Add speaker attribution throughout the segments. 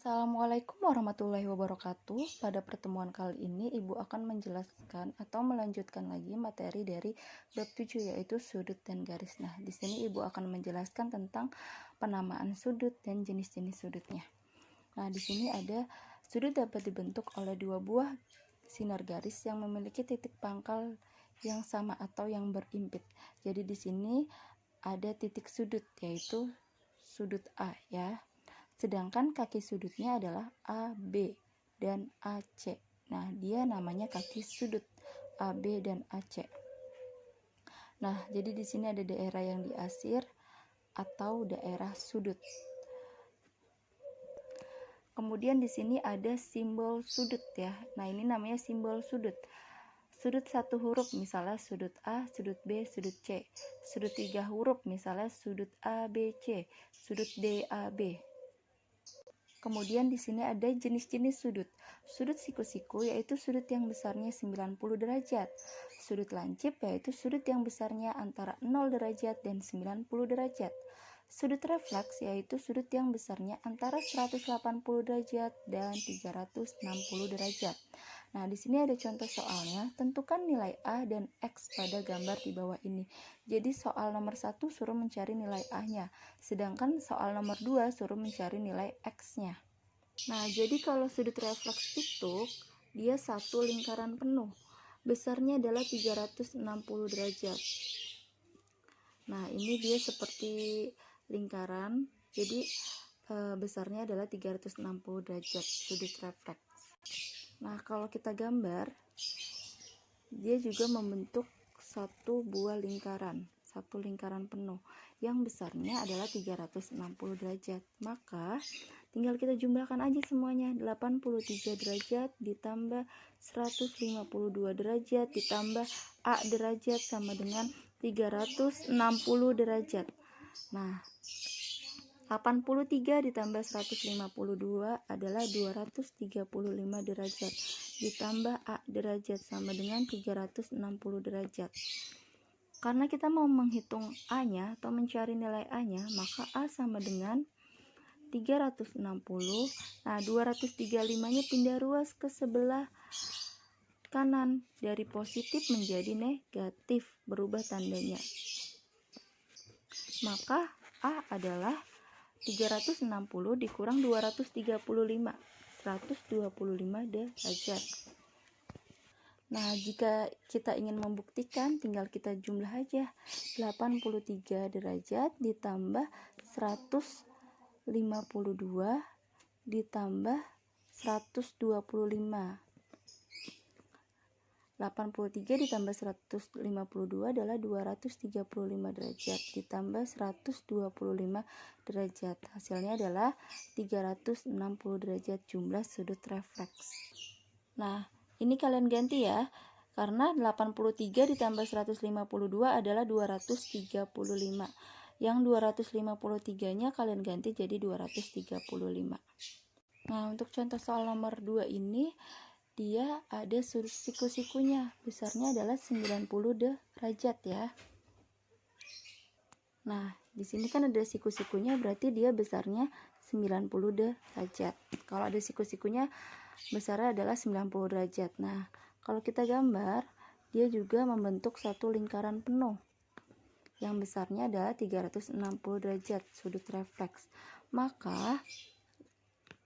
Speaker 1: Assalamualaikum warahmatullahi wabarakatuh. Pada pertemuan kali ini, Ibu akan menjelaskan atau melanjutkan lagi materi dari bab 7, yaitu sudut dan garis. Nah, di sini Ibu akan menjelaskan tentang penamaan sudut dan jenis-jenis sudutnya. Nah, di sini ada sudut dapat dibentuk oleh dua buah sinar garis yang memiliki titik pangkal yang sama atau yang berimpit. Jadi di sini ada titik sudut, yaitu sudut A ya. Sedangkan kaki sudutnya adalah AB dan AC. Nah, dia namanya kaki sudut AB dan AC. Nah, jadi di sini ada daerah yang diasir atau daerah sudut. Kemudian di sini ada simbol sudut ya. Nah, ini namanya simbol sudut. Sudut satu huruf misalnya sudut A, sudut B, sudut C. Sudut tiga huruf misalnya sudut ABC, sudut DAB. Kemudian di sini ada jenis-jenis sudut. Sudut siku-siku yaitu sudut yang besarnya 90 derajat. Sudut lancip yaitu sudut yang besarnya antara 0 derajat dan 90 derajat. Sudut refleks yaitu sudut yang besarnya antara 180 derajat dan 360 derajat. Nah, di sini ada contoh soalnya. Tentukan nilai A dan X pada gambar di bawah ini. Jadi soal nomor 1 suruh mencari nilai A-nya, sedangkan soal nomor 2 suruh mencari nilai X-nya. Nah, jadi kalau sudut refleks itu dia satu lingkaran penuh. Besarnya adalah 360 derajat. Nah, ini dia seperti lingkaran. Jadi besarnya adalah 360 derajat sudut refleks. Nah, kalau kita gambar, dia juga membentuk satu buah lingkaran, satu lingkaran penuh yang besarnya adalah 360 derajat. Maka tinggal kita jumlahkan aja semuanya. 83 derajat ditambah 152 derajat ditambah A derajat sama dengan 360 derajat. Nah, 83 ditambah 152 adalah 235 derajat ditambah A derajat sama dengan 360 derajat. Karena kita mau menghitung A-nya atau mencari nilai A-nya, maka A sama dengan 360. Nah, 235-nya pindah ruas ke sebelah kanan, dari positif menjadi negatif, berubah tandanya. Maka A adalah 360 dikurang 235, 125 derajat. Nah, jika kita ingin membuktikan, tinggal kita jumlah aja. 83 derajat ditambah 152 ditambah 125. 83 ditambah 152 adalah 235 derajat ditambah 125 derajat. Hasilnya adalah 360 derajat jumlah sudut refleks. Nah, ini kalian ganti ya. Karena 83 ditambah 152 adalah 235. Yang 253-nya kalian ganti jadi 235. Nah, untuk contoh soal nomor 2 ini dia ada sudut siku-sikunya, besarnya adalah 90 derajat ya. Nah, di sini kan ada siku-sikunya, berarti dia besarnya 90 derajat. Kalau ada siku-sikunya, besarnya adalah 90 derajat. Nah, kalau kita gambar, dia juga membentuk satu lingkaran penuh yang besarnya adalah 360 derajat sudut refleks. Maka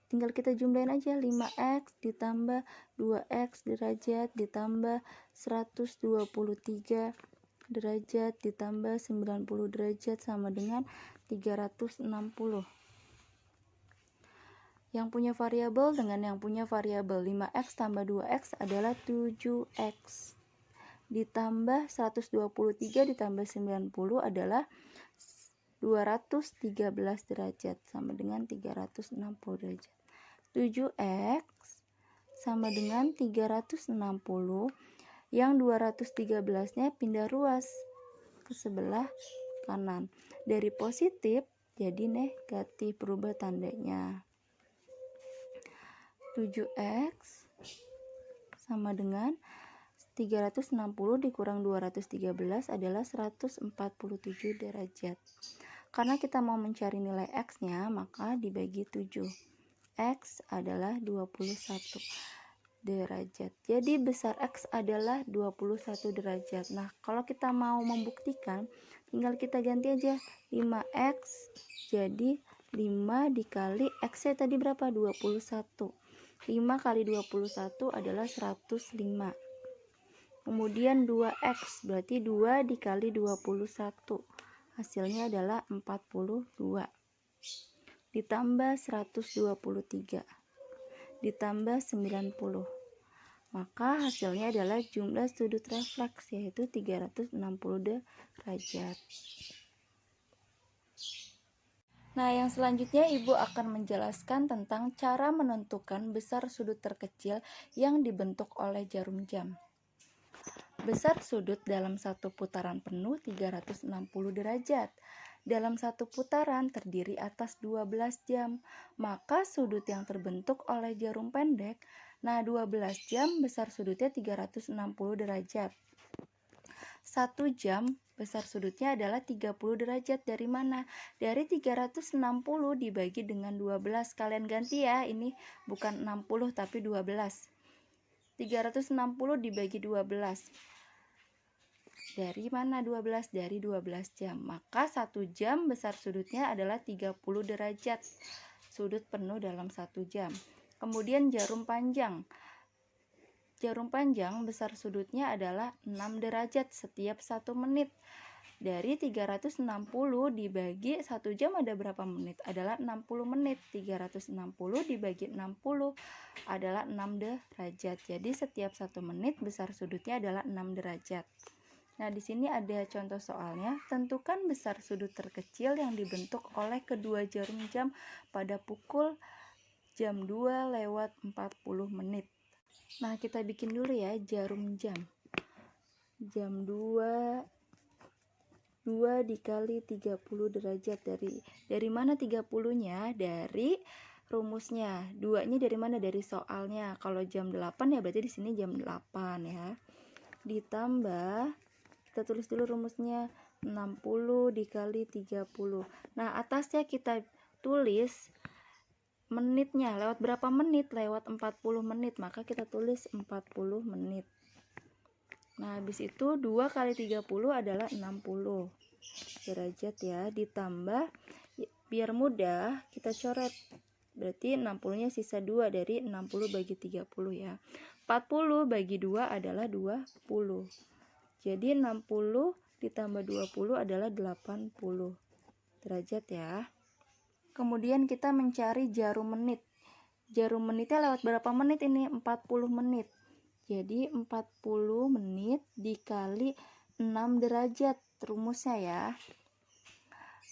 Speaker 1: tinggal kita jumlahin aja. 5x ditambah 2x derajat ditambah 123 derajat ditambah 90 derajat sama dengan 360. Yang punya variabel dengan yang punya variabel 5x tambah 2x adalah 7x ditambah 123 ditambah 90 adalah 213 derajat sama dengan 360 derajat. 7x sama dengan 360, yang 213-nya pindah ruas ke sebelah kanan. Dari positif jadi negatif, berubah tandanya. 7x sama dengan 360 dikurang 213 adalah 147 derajat. Karena kita mau mencari nilai x-nya, maka dibagi 7. X adalah 21 derajat. Jadi besar X adalah 21 derajat. Nah, kalau kita mau membuktikan, tinggal kita ganti aja 5X jadi 5 dikali X-nya tadi berapa? 21. 5 kali 21 adalah 105. Kemudian 2X berarti 2 dikali 21. Hasilnya adalah 42. Ditambah 123. Ditambah 90. Maka hasilnya adalah jumlah sudut refleks, yaitu 360 derajat. Nah, yang selanjutnya Ibu akan menjelaskan tentang cara menentukan besar sudut terkecil yang dibentuk oleh jarum jam. Besar sudut dalam satu putaran penuh 360 derajat. Dalam satu putaran terdiri atas 12 jam. Maka sudut yang terbentuk oleh jarum pendek, nah 12 jam besar sudutnya 360 derajat. 1 jam besar sudutnya adalah 30 derajat. Dari mana? Dari 360 dibagi dengan 12. Kalian ganti ya, ini bukan 60 tapi 12. 360 dibagi 12. Dari mana 12? Dari 12 jam. Maka 1 jam besar sudutnya adalah 30 derajat. Sudut penuh dalam 1 jam. Kemudian jarum panjang. Jarum panjang besar sudutnya adalah 6 derajat setiap 1 menit. Dari 360 dibagi 1 jam ada berapa menit? Adalah 60 menit. 360 dibagi 60 adalah 6 derajat. Jadi setiap 1 menit besar sudutnya adalah 6 derajat. Nah, di sini ada contoh soalnya. Tentukan besar sudut terkecil yang dibentuk oleh kedua jarum jam pada pukul jam 2 lewat 40 menit. Nah, kita bikin dulu ya jarum jam. Jam 2 dikali 30 derajat. Dari mana 30-nya? Dari rumusnya. 2-nya dari mana? Dari soalnya. Kalau jam 8 ya berarti di sini jam 8 ya. Ditambah, kita tulis dulu rumusnya, 60 dikali 30. Nah, atasnya kita tulis menitnya. Lewat berapa menit? Lewat 40 menit. Maka kita tulis 40 menit. Nah, habis itu 2 kali 30 adalah 60 derajat ya. Ditambah, biar mudah kita coret. Berarti 60-nya sisa 2 dari 60 bagi 30 ya. 40 bagi 2 adalah 20. Jadi 60 ditambah 20 adalah 80 derajat ya. Kemudian kita mencari jarum menit. Jarum menitnya lewat berapa menit ini? 40 menit. Jadi 40 menit dikali 6 derajat. Rumusnya ya.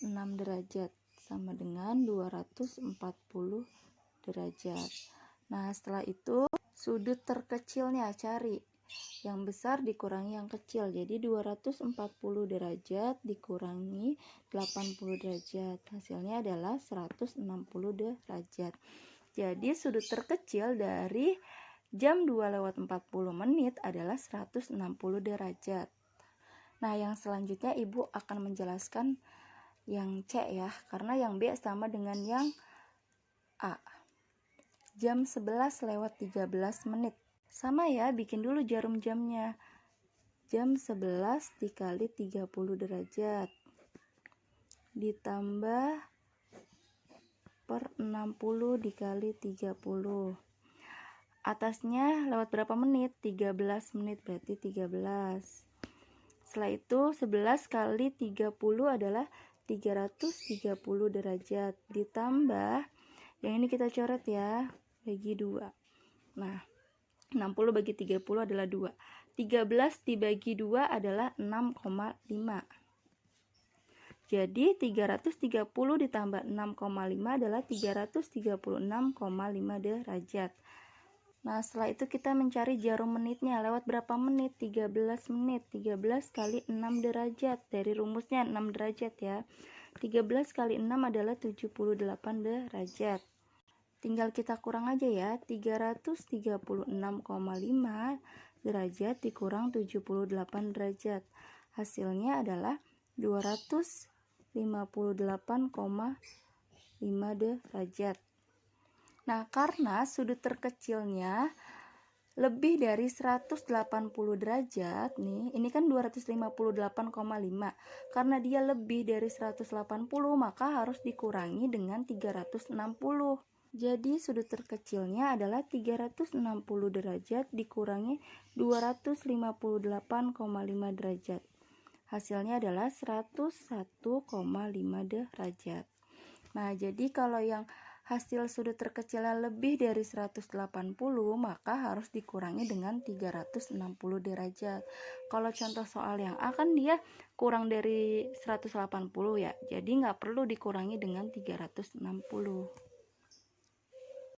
Speaker 1: 6 derajat sama dengan 240 derajat. Nah, setelah itu sudut terkecilnya cari. Yang besar dikurangi yang kecil. Jadi 240 derajat dikurangi 80 derajat. Hasilnya adalah 160 derajat. Jadi sudut terkecil dari jam 2 lewat 40 menit adalah 160 derajat. Nah, yang selanjutnya Ibu akan menjelaskan yang C ya. Karena yang B sama dengan yang A. Jam 11 lewat 13 menit. Sama ya, bikin dulu jarum jamnya. Jam 11 dikali 30 derajat. Ditambah per 60 dikali 30. Atasnya lewat berapa menit? 13 menit, berarti 13. Setelah itu 11 kali 30 adalah 330 derajat. Ditambah, yang ini kita coret ya, bagi 2. Nah, 60 bagi 30 adalah 2. 13 dibagi 2 adalah 6,5. Jadi 330 ditambah 6,5 adalah 336,5 derajat. Nah, setelah itu kita mencari jarum menitnya. Lewat berapa menit? 13 menit. 13 kali 6 derajat. Dari rumusnya 6 derajat ya. 13 kali 6 adalah 78 derajat. Tinggal kita kurang aja ya, 336,5 derajat dikurang 78 derajat. Hasilnya adalah 258,5 derajat. Nah, karena sudut terkecilnya lebih dari 180 derajat nih, ini kan 258,5. Karena dia lebih dari 180, maka harus dikurangi dengan 360. Jadi sudut terkecilnya adalah 360 derajat dikurangi 258,5 derajat. Hasilnya adalah 101,5 derajat. Nah, jadi kalau yang hasil sudut terkecilnya lebih dari 180, maka harus dikurangi dengan 360 derajat. Kalau contoh soal yang A kan dia kurang dari 180 ya, jadi nggak perlu dikurangi dengan 360.